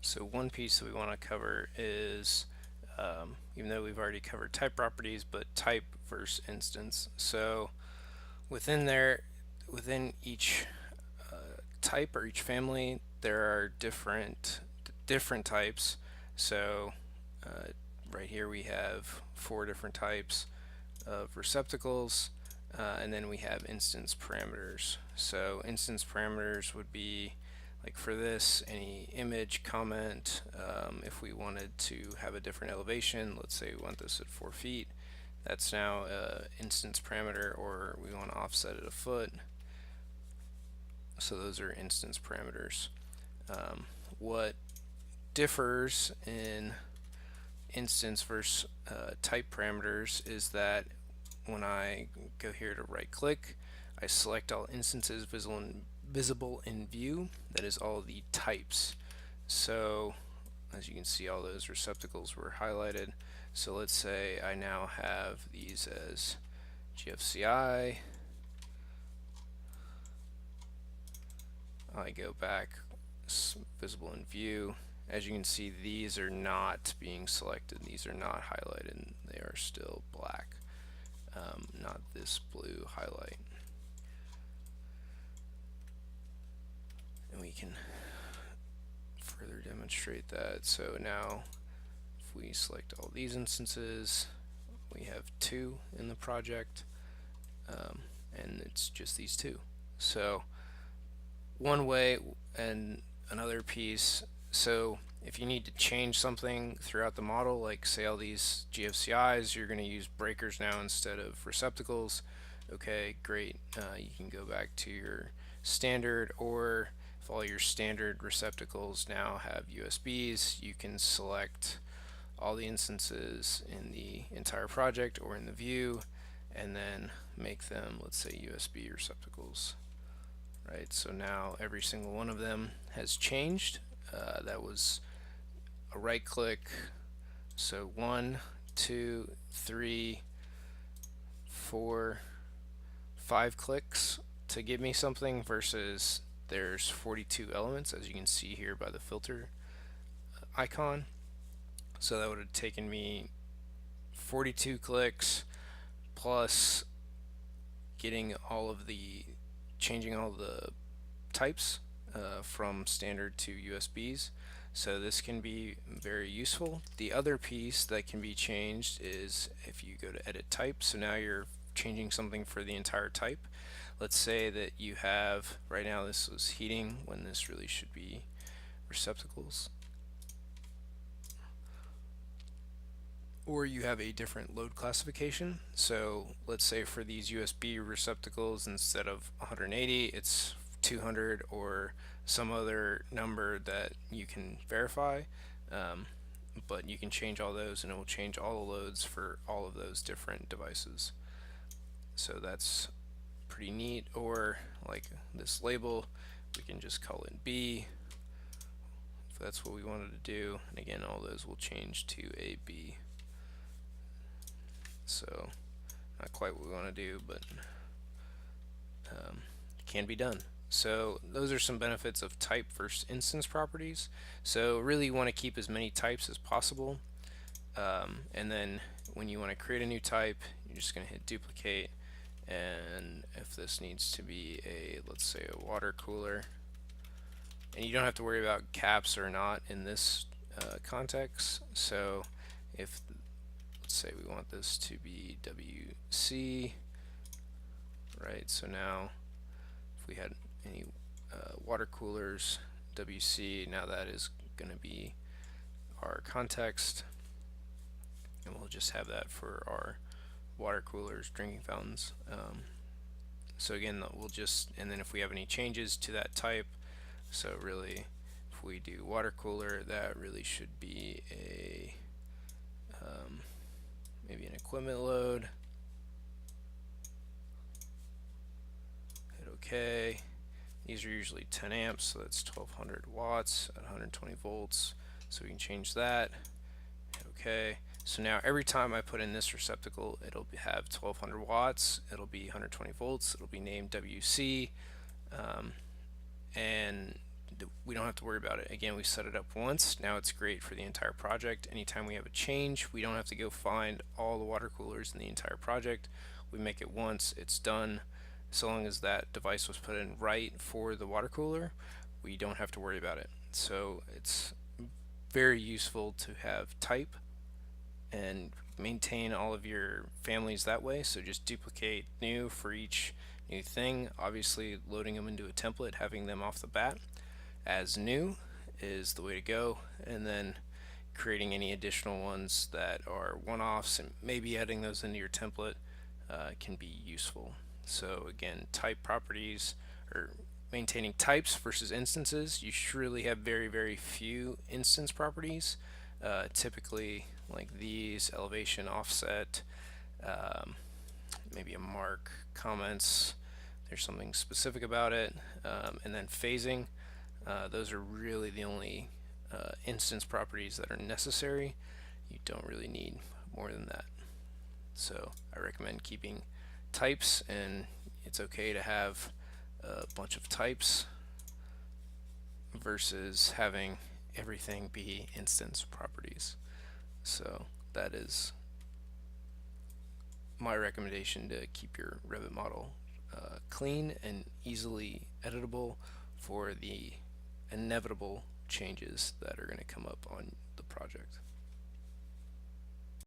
So one piece that we want to cover is, even though we've already covered type properties, but type versus instance. So within there, within each type or each family, there are different types. So right here we have 4 different types of receptacles, and then we have instance parameters. So instance parameters would be, like for this, any image, comment. If we wanted to have a different elevation, let's say we want this at 4 feet, that's now an instance parameter, or we want to offset it a foot. So those are instance parameters. What differs in instance versus type parameters is that when I go here to right click, I select all instances visible in view. That is all the types. So as you can see, all those receptacles were highlighted. So let's say I now have these as GFCI. I go back, visible in view. As you can see, these are not being selected. These are not highlighted. They are still black, not this blue highlight. And we can further demonstrate that. So now if we select all these instances, we have 2 in the project, and it's just these 2. So one way, and another piece, so if you need to change something throughout the model, like say all these GFCIs, you're going to use breakers now instead of receptacles. Okay, great. You can go back to your standard, or if all your standard receptacles now have USBs, you can select all the instances in the entire project or in the view, and then make them, let's say, USB receptacles. Right, so now every single one of them has changed. That was a right click. So 1, 2, 3, 4, 5 clicks to give me something, versus there's 42 elements, as you can see here by the filter icon. So that would have taken me 42 clicks plus getting all of the changing all the types from standard to USBs. So this can be very useful. The other piece that can be changed is if you go to edit type. So now you're changing something for the entire type. Let's say that you have, right now this was heating when this really should be receptacles. Or you have a different load classification. So let's say for these USB receptacles, instead of 180, it's 200 or some other number that you can verify. But you can change all those, and it will change all the loads for all of those different devices. So that's pretty neat. Or like this label, we can just call it B if that's what we wanted to do. And again, all those will change to a B. So not quite what we want to do, but can be done. So those are some benefits of type versus instance properties. So really you want to keep as many types as possible, and then when you want to create a new type, you're just going to hit duplicate, and if this needs to be a, let's say, a water cooler, and you don't have to worry about caps or not in this context. So if, let's say we want this to be WC, right? So now if we had any water coolers, WC, now that is going to be our context, and we'll just have that for our water coolers, drinking fountains. So again, we'll just, and then if we have any changes to that type, so really if we do water cooler, that really should be a maybe an equipment load. Hit OK. These are usually 10 amps, so that's 1200 watts at 120 volts. So we can change that. Hit OK. So now every time I put in this receptacle, it'll have 1200 watts, it'll be 120 volts, it'll be named WC, and we don't have to worry about it. Again, we set it up once. Now it's great for the entire project. Anytime we have a change, we don't have to go find all the water coolers in the entire project. We make it once, it's done. So long as that device was put in right for the water cooler, we don't have to worry about it. So it's very useful to have type and maintain all of your families that way. So just duplicate new for each new thing. Obviously, loading them into a template, having them off the bat as new is the way to go, and then creating any additional ones that are one-offs and maybe adding those into your template can be useful. So again, type properties, or maintaining types versus instances. You should really have very few instance properties, typically like these: elevation, offset, maybe a mark, comments, there's something specific about it, and then phasing. Those are really the only instance properties that are necessary. You don't really need more than that. So I recommend keeping types, and it's okay to have a bunch of types versus having everything be instance properties. So that is my recommendation to keep your Revit model clean and easily editable for the inevitable changes that are going to come up on the project.